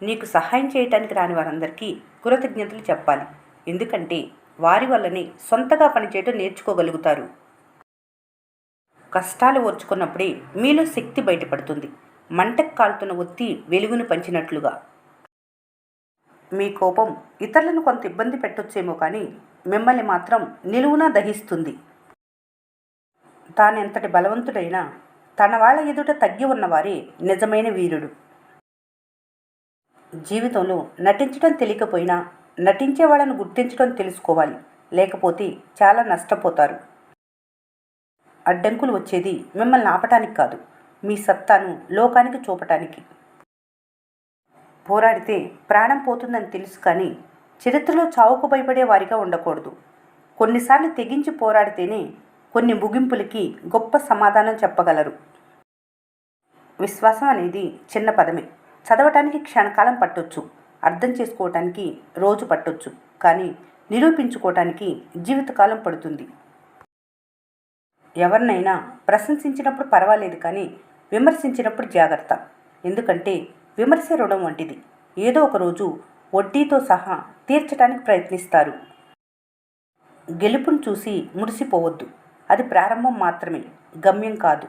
నీకు సహాయం చేయటానికి రాని వారందరికీ కృతజ్ఞతలు చెప్పాలి. ఎందుకంటే వారి వల్లనే సొంతగా పనిచేయటం నేర్చుకోగలుగుతారు. కష్టాలు ఓర్చుకున్నప్పుడే మీలో శక్తి బయటపడుతుంది. మంటకు కాలుతున్న ఒత్తి వెలుగును పంచినట్లుగా. మీ కోపం ఇతరులను కొంత ఇబ్బంది పెట్టొచ్చేమో కానీ మిమ్మల్ని మాత్రం నిలువునా దహిస్తుంది. తానెంతటి బలవంతుడైనా తన వాళ్ళ ఎదుట తగ్గి ఉన్నవారే నిజమైన వీరుడు. జీవితంలో నటించడం తెలియకపోయినా నటించే వాళ్ళను గుర్తించడం తెలుసుకోవాలి. లేకపోతే చాలా నష్టపోతారు. అడ్డంకులు వచ్చేది మిమ్మల్ని ఆపటానికి కాదు, మీ సత్తాను లోకానికి చూపటానికి. పోరాడితే ప్రాణం పోతుందని తెలుసు కానీ చరిత్రలో చావుకు భయపడే వారిగా ఉండకూడదు. కొన్నిసార్లు తెగించి పోరాడితేనే కొన్ని ముగింపులకి గొప్ప సమాధానం చెప్పగలరు. విశ్వాసం అనేది చిన్న పదమే. చదవటానికి క్షణకాలం పట్టొచ్చు, అర్థం చేసుకోవటానికి రోజు పట్టొచ్చు, కానీ నిరూపించుకోవటానికి జీవితకాలం పడుతుంది. ఎవరినైనా ప్రశంసించినప్పుడు పర్వాలేదు కానీ విమర్శించినప్పుడు జాగ్రత్త. ఎందుకంటే విమర్శ రుణం వంటిది. ఏదో ఒకరోజు వడ్డీతో సహా తీర్చడానికి ప్రయత్నిస్తారు. గెలుపును చూసి మురిసిపోవద్దు. అది ప్రారంభం మాత్రమే, గమ్యం కాదు.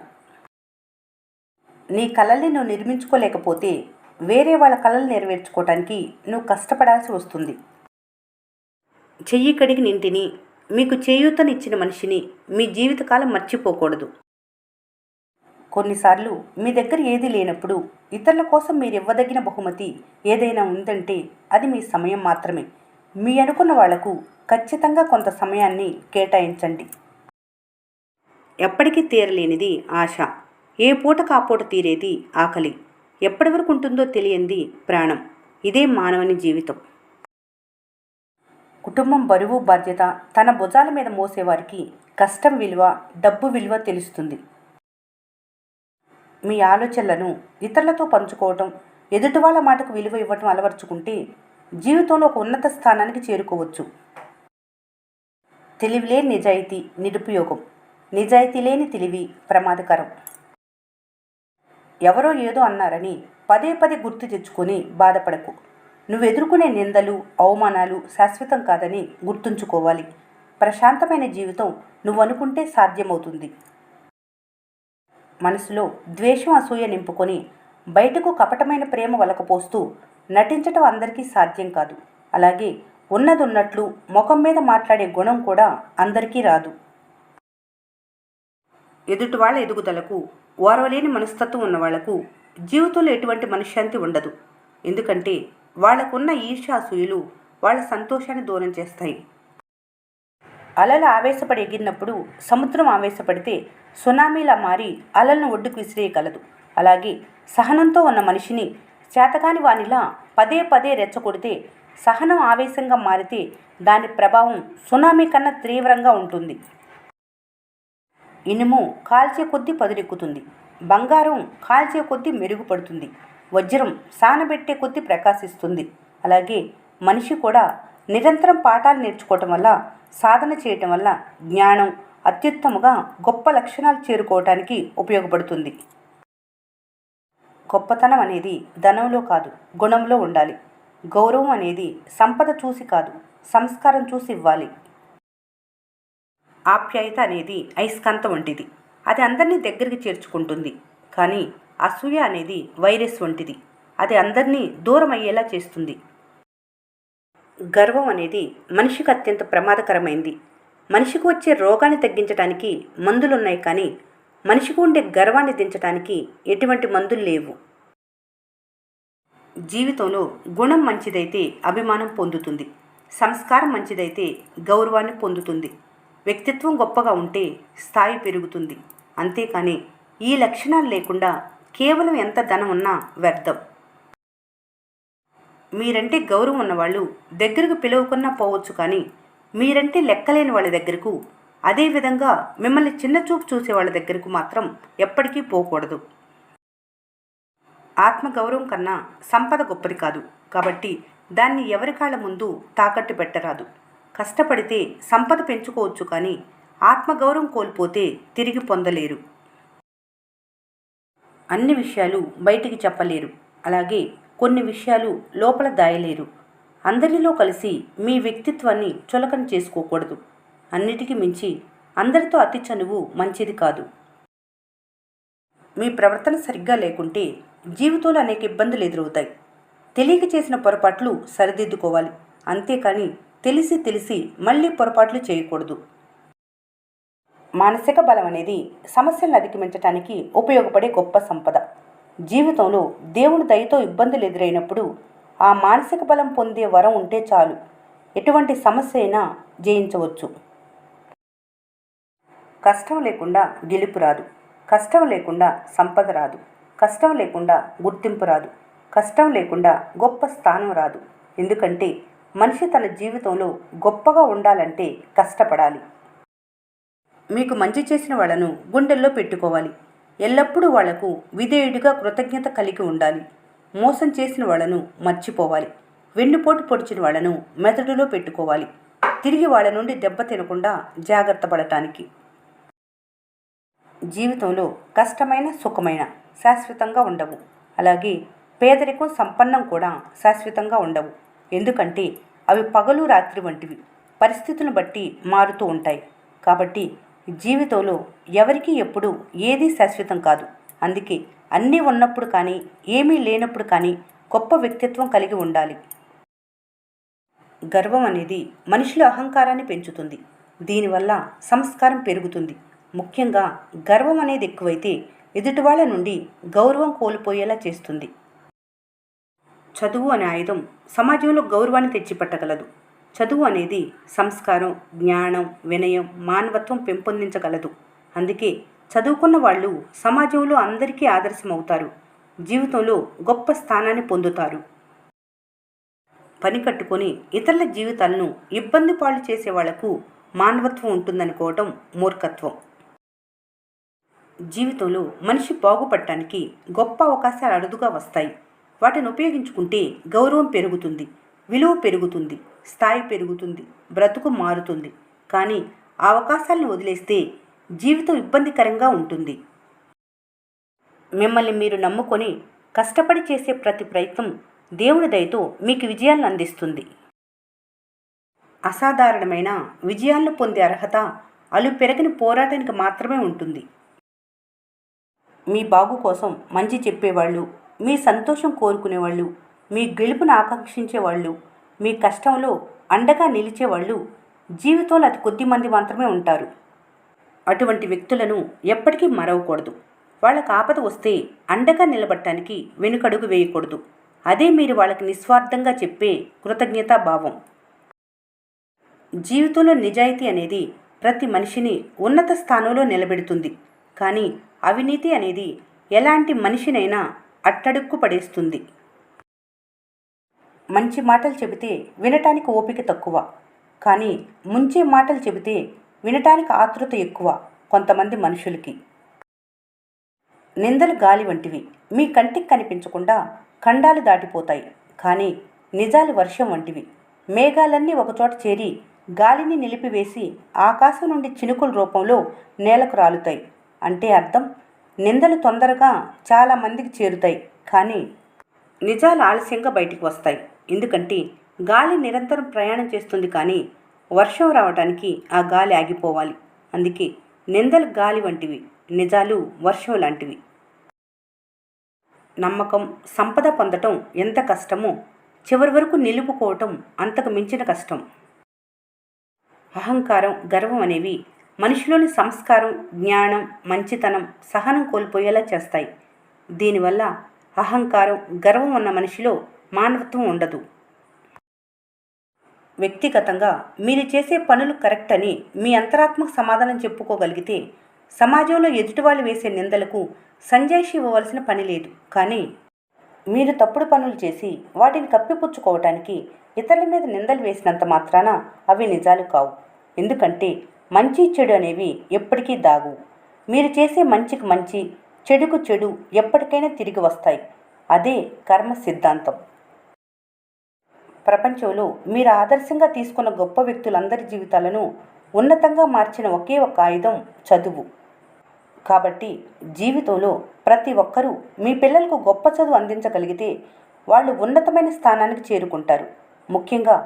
నీ కలల్ని నువ్వు నిర్మించుకోలేకపోతే వేరే వాళ్ళ కలలు నెరవేర్చుకోవటానికి నువ్వు కష్టపడాల్సి వస్తుంది. చెయ్యి కడిగి నింటిని, మీకు చేయూతనిచ్చిన మనిషిని మీ జీవితకాలం మర్చిపోకూడదు. కొన్నిసార్లు మీ దగ్గర ఏది లేనప్పుడు ఇతరుల కోసం మీరు ఇవ్వదగిన బహుమతి ఏదైనా ఉందంటే అది మీ సమయం మాత్రమే. మీ అనుకున్న వాళ్లకు ఖచ్చితంగా కొంత సమయాన్ని కేటాయించండి. ఎప్పటికీ తీరలేనిది ఆశ. ఏ పూటకు ఆ పూట తీరేది ఆకలి. ఎప్పటి వరకు ఉంటుందో తెలియంది ప్రాణం. ఇదే మానవుని జీవితం. కుటుంబం బరువు బాధ్యత తన భుజాల మీద మోసేవారికి కష్టం విలువ, డబ్బు విలువ తెలుస్తుంది. మీ ఆలోచనలను ఇతరులతో పంచుకోవటం, ఎదుటి వాళ్ళ మాటకు విలువ ఇవ్వటం అలవర్చుకుంటే జీవితంలో ఒక ఉన్నత స్థానానికి చేరుకోవచ్చు. తెలివిలేని నిజాయితీ నిరుపయోగం. నిజాయితీ లేని తెలివి ప్రమాదకరం. ఎవరో ఏదో అన్నారని పదే పదే గుర్తు తెచ్చుకొని బాధపడకు. నువ్వు ఎదుర్కొనే నిందలు, అవమానాలు శాశ్వతం కాదని గుర్తుంచుకోవాలి. ప్రశాంతమైన జీవితం నువ్వు అనుకుంటే సాధ్యమవుతుంది. మనసులో ద్వేషం, అసూయ నింపుకొని బయటకు కపటమైన ప్రేమ వలకపోస్తూ నటించటం అందరికీ సాధ్యం కాదు. అలాగే ఉన్నది ఉన్నట్లు ముఖం మీద మాట్లాడే గుణం కూడా అందరికీ రాదు. ఎదుటి వాళ్ళ ఎదుగుదలకు ఓర్వలేని మనస్తత్వం ఉన్నవాళ్లకు జీవితంలో ఎటువంటి మనశ్శాంతి ఉండదు. ఎందుకంటే వాళ్లకున్న ఈర్ష్యాసూయులు వాళ్ళ సంతోషాన్ని దూరం చేస్తాయి. అలలు ఆవేశపడి ఎగిరినప్పుడు సముద్రం ఆవేశపడితే సునామీలా మారి అలలను ఒడ్డుకు విసిరేయగలదు. అలాగే సహనంతో ఉన్న మనిషిని చేతకాని వానిలా పదే పదే రెచ్చగొడితే, సహనం ఆవేశంగా మారితే దాని ప్రభావం సునామీ కన్నా తీవ్రంగా ఉంటుంది. ఇనుము కాల్చే కొద్దీ పదునెక్కుతుంది. బంగారం కాల్చే కొద్దీ మెరుగుపడుతుంది. వజ్రం సానబెట్టే కొద్దీ ప్రకాశిస్తుంది. అలాగే మనిషి కూడా నిరంతరం పాఠాలు నేర్చుకోవటం వల్ల, సాధన చేయటం వల్ల జ్ఞానం అత్యుత్తముగా గొప్ప లక్షణాలు చేరుకోవటానికి ఉపయోగపడుతుంది. గొప్పతనం అనేది ధనంలో కాదు, గుణంలో ఉండాలి. గౌరవం అనేది సంపద చూసి కాదు, సంస్కారం చూసి ఇవ్వాలి. ఆప్యాయత అనేది అయస్కాంతం వంటిది. అది అందరినీ దగ్గరికి చేర్చుకుంటుంది. కానీ అసూయ అనేది వైరస్ వంటిది. అది అందరినీ దూరం అయ్యేలా చేస్తుంది. గర్వం అనేది మనిషికి అత్యంత ప్రమాదకరమైంది. మనిషికి వచ్చే రోగాన్ని తగ్గించడానికి మందులున్నాయి, కానీ మనిషికి ఉండే గర్వాన్ని దించడానికి ఎటువంటి మందులు లేవు. జీవితంలో గుణం మంచిదైతే అభిమానం పొందుతుంది. సంస్కారం మంచిదైతే గౌరవాన్ని పొందుతుంది. వ్యక్తిత్వం గొప్పగా ఉంటే స్థాయి పెరుగుతుంది. అంతేకాని ఈ లక్షణాలు లేకుండా కేవలం ఎంత ధనం ఉన్నా వ్యర్థం. మీరంటే గౌరవం ఉన్నవాళ్ళు దగ్గరకు పిలవకున్నా పోవచ్చు, కానీ మీరంటే లెక్కలేని వాళ్ళ దగ్గరకు, అదేవిధంగా మిమ్మల్ని చిన్నచూపు చూసే వాళ్ళ దగ్గరకు మాత్రం ఎప్పటికీ పోకూడదు. ఆత్మగౌరవం కన్నా సంపద గొప్పది కాదు. కాబట్టి దాన్ని ఎవరి కాళ్ళ ముందు తాకట్టు పెట్టరాదు. కష్టపడితే సంపద పెంచుకోవచ్చు, కానీ ఆత్మగౌరవం కోల్పోతే తిరిగి పొందలేరు. అన్ని విషయాలు బయటికి చెప్పలేరు. అలాగే కొన్ని విషయాలు లోపల దాయలేరు. అందరిలో కలిసి మీ వ్యక్తిత్వాన్ని చులకన చేసుకోకూడదు. అన్నిటికీ మించి అందరితో అతి చనువు మంచిది కాదు. మీ ప్రవర్తన సరిగ్గా లేకుంటే జీవితంలో అనేక ఇబ్బందులు ఎదురవుతాయి. తెలియక చేసిన పొరపాట్లు సరిదిద్దుకోవాలి. అంతేకాని తెలిసి తెలిసి మళ్ళీ పొరపాట్లు చేయకూడదు. మానసిక బలం అనేది సమస్యలను అధిగమించటానికి ఉపయోగపడే గొప్ప సంపద. జీవితంలో దేవుని దయతో ఇబ్బందులు ఎదురైనప్పుడు ఆ మానసిక బలం పొందే వరం ఉంటే చాలు, ఎటువంటి సమస్య అయినా జయించవచ్చు. కష్టం లేకుండా గెలుపు రాదు. కష్టం లేకుండా సంపద రాదు. కష్టం లేకుండా గుర్తింపు రాదు. కష్టం లేకుండా గొప్ప స్థానం రాదు. ఎందుకంటే మనిషి తన జీవితంలో గొప్పగా ఉండాలంటే కష్టపడాలి. మీకు మంచి చేసిన వాళ్ళను గుండెల్లో పెట్టుకోవాలి. ఎల్లప్పుడూ వాళ్లకు విధేయుడిగా కృతజ్ఞత కలిగి ఉండాలి. మోసం చేసిన వాళ్ళను మర్చిపోవాలి. వెన్నుపోటు పొడిచిన వాళ్ళను మెదడులో పెట్టుకోవాలి. తిరిగి వాళ్ళ నుండి దెబ్బ తినకుండా జాగ్రత్త పడటానికి. జీవితంలో కష్టమైన సుఖమైన శాశ్వతంగా ఉండవు. అలాగే పేదరికం సంపన్నం కూడా శాశ్వతంగా ఉండవు. ఎందుకంటే అవి పగలు రాత్రి వంటివి, పరిస్థితులను బట్టి మారుతూ ఉంటాయి. కాబట్టి జీవితంలో ఎవరికీ ఎప్పుడు ఏదీ శాశ్వతం కాదు. అందుకే అన్నీ ఉన్నప్పుడు కానీ ఏమీ లేనప్పుడు కానీ గొప్ప వ్యక్తిత్వం కలిగి ఉండాలి. గర్వం అనేది మనిషిలో అహంకారాన్ని పెంచుతుంది. దీనివల్ల సంస్కారం పెరుగుతుంది. ముఖ్యంగా గర్వం అనేది ఎక్కువైతే ఎదుటివాళ్ల నుండి గౌరవం కోల్పోయేలా చేస్తుంది. చదువు అనే ఆయుధం సమాజంలో గౌరవాన్ని తెచ్చిపెట్టగలదు. చదువు అనేది సంస్కారం, జ్ఞానం, వినయం, మానవత్వం పెంపొందించగలదు. అందుకే చదువుకున్న వాళ్ళు సమాజంలో అందరికీ ఆదర్శమవుతారు. జీవితంలో గొప్ప స్థానాన్ని పొందుతారు. పని కట్టుకొని ఇతరుల జీవితాలను ఇబ్బంది పాలు చేసే వాళ్లకు మానవత్వం ఉంటుందనుకోవటం మూర్ఖత్వం. జీవితంలో మనిషి బాగుపడటానికి గొప్ప అవకాశాలు అరుదుగా వస్తాయి. వాటిని ఉపయోగించుకుంటే గౌరవం పెరుగుతుంది, విలువ పెరుగుతుంది, స్థాయి పెరుగుతుంది, బ్రతుకు మారుతుంది. కానీ ఆ అవకాశాలను వదిలేస్తే జీవితం ఇబ్బందికరంగా ఉంటుంది. మిమ్మల్ని మీరు నమ్ముకొని కష్టపడి చేసే ప్రతి ప్రయత్నం దేవుని దయతో మీకు విజయాలను అందిస్తుంది. అసాధారణమైన విజయాలను పొందే అర్హత అలుపెరగని పోరాటానికి మాత్రమే ఉంటుంది. మీ బాగు కోసం మంచి చెప్పేవాళ్ళు, మీ సంతోషం కోరుకునేవాళ్ళు, మీ గెలుపును ఆకాంక్షించేవాళ్ళు, మీ కష్టంలో అండగా నిలిచేవాళ్ళు జీవితంలో అతి కొద్ది మంది మాత్రమే ఉంటారు. అటువంటి వ్యక్తులను ఎప్పటికీ మరవకూడదు. వాళ్ళకు ఆపద వస్తే అండగా నిలబడటానికి వెనుకడుగు వేయకూడదు. అదే మీరు వాళ్ళకి నిస్వార్థంగా చెప్పే కృతజ్ఞతాభావం. జీవితంలో నిజాయితీ అనేది ప్రతి మనిషిని ఉన్నత స్థానంలో నిలబెడుతుంది. కానీ అవినీతి అనేది ఎలాంటి మనిషినైనా అట్టడుక్కు పడేస్తుంది. మంచి మాటలు చెబితే వినటానికి ఓపిక తక్కువ, కానీ ముంచే మాటలు చెబితే వినటానికి ఆతృత ఎక్కువ కొంతమంది మనుషులకి. నిందలు గాలి వంటివి, మీ కంటికి కనిపించకుండా ఖండాలు దాటిపోతాయి. కానీ నిజాలు వర్షం వంటివి, మేఘాలన్నీ ఒకచోట చేరి గాలిని నిలిపివేసి ఆకాశం నుండి చినుకుల రూపంలో నేలకు రాలుతాయి. అంటే అర్థం, నిందలు తొందరగా చాలామందికి చేరుతాయి, కానీ నిజాలు ఆలస్యంగా బయటికి వస్తాయి. ఎందుకంటే గాలి నిరంతరం ప్రయాణం చేస్తుంది, కానీ వర్షం రావడానికి ఆ గాలి ఆగిపోవాలి. అందుకే నిందలు గాలి వంటివి, నిజాలు వర్షం లాంటివి. నమ్మకం, సంపద పొందటం ఎంత కష్టమో చివరి వరకు నిలుపుకోవటం అంతకు మించిన కష్టం. అహంకారం, గర్వం అనేవి మనిషిలోని సంస్కారం, జ్ఞానం, మంచితనం, సహనం కోల్పోయేలా చేస్తాయి. దీనివల్ల అహంకారం, గర్వం ఉన్న మనిషిలో మానవత్వం ఉండదు. వ్యక్తిగతంగా మీరు చేసే పనులు కరెక్ట్ అని మీ అంతరాత్మకు సమాధానం చెప్పుకోగలిగితే సమాజంలో ఎదుటివాళ్ళు వేసే నిందలకు సంజాయిషి ఇవ్వవలసిన పని లేదు. కానీ మీరు తప్పుడు పనులు చేసి వాటిని కప్పిపుచ్చుకోవటానికి ఇతరుల మీద నిందలు వేసినంత మాత్రాన అవి నిజాలు కావు. ఎందుకంటే మంచి చెడు అనేవి ఎప్పటికీ దాగు. మీరు చేసే మంచికి మంచి, చెడుకు చెడు ఎప్పటికైనా తిరిగి వస్తాయి. అదే కర్మ సిద్ధాంతం. ప్రపంచంలో మీరు ఆదర్శంగా తీసుకున్న గొప్ప వ్యక్తులందరి జీవితాలను ఉన్నతంగా మార్చిన ఒకే ఒక ఆయుధం చదువు. కాబట్టి జీవితంలో ప్రతి ఒక్కరూ మీ పిల్లలకు గొప్ప చదువు అందించగలిగితే వాళ్ళు ఉన్నతమైన స్థానానికి చేరుకుంటారు. ముఖ్యంగా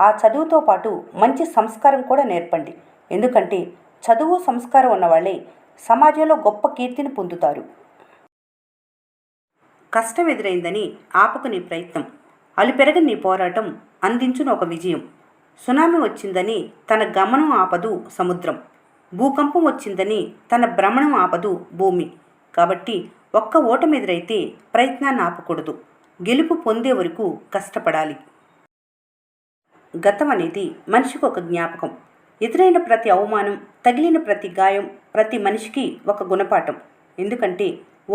ఆ చదువుతో పాటు మంచి సంస్కారం కూడా నేర్పండి. ఎందుకంటే చదువు సంస్కారం ఉన్నవాళ్ళే సమాజంలో గొప్ప కీర్తిని పొందుతారు. కష్టం ఎదురైందని ఆపకు నీ ప్రయత్నం, అలుపెరగని నీ పోరాటం అందించును ఒక విజయం. సునామీ వచ్చిందని తన గమనం ఆపదు సముద్రం, భూకంపం వచ్చిందని తన భ్రమణం ఆపదు భూమి. కాబట్టి ఒక్క ఓటమి ఎదురైతే ప్రయత్నాన్ని ఆపకూడదు, గెలుపు పొందే వరకు కష్టపడాలి. గతం అనేది మనిషికి ఒక జ్ఞాపకం. ఎదురైన ప్రతి అవమానం, తగిలిన ప్రతి గాయం ప్రతి మనిషికి ఒక గుణపాఠం. ఎందుకంటే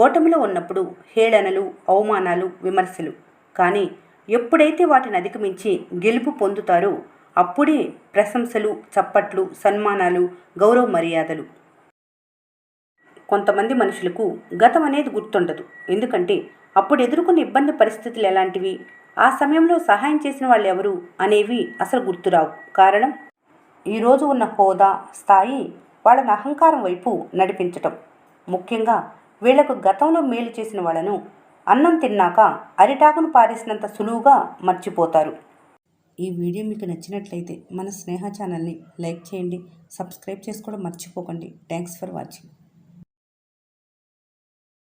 ఓటమిలో ఉన్నప్పుడు హేళనలు, అవమానాలు, విమర్శలు. కానీ ఎప్పుడైతే వాటిని అధిగమించి గెలుపు పొందుతారో అప్పుడే ప్రశంసలు, చప్పట్లు, సన్మానాలు, గౌరవ మర్యాదలు. కొంతమంది మనుషులకు గతం అనేది గుర్తుండదు. ఎందుకంటే అప్పుడు ఎదుర్కొన్న ఇబ్బంది పరిస్థితులు ఎలాంటివి, ఆ సమయంలో సహాయం చేసిన వాళ్ళు ఎవరు అనేవి అసలు గుర్తురావు. కారణం ఈరోజు ఉన్న హోదా, స్థాయి వాళ్ళని అహంకారం వైపు నడిపించటం. ముఖ్యంగా వీళ్లకు గతంలో మేలు చేసిన వాళ్ళను అన్నం తిన్నాక అరిటాకును పారేసినంత సులువుగా మర్చిపోతారు. ఈ వీడియో మీకు నచ్చినట్లయితే మన స్నేహ ఛానల్ని లైక్ చేయండి, సబ్స్క్రైబ్ చేసుకోవడం మర్చిపోకండి. Thanks for watching.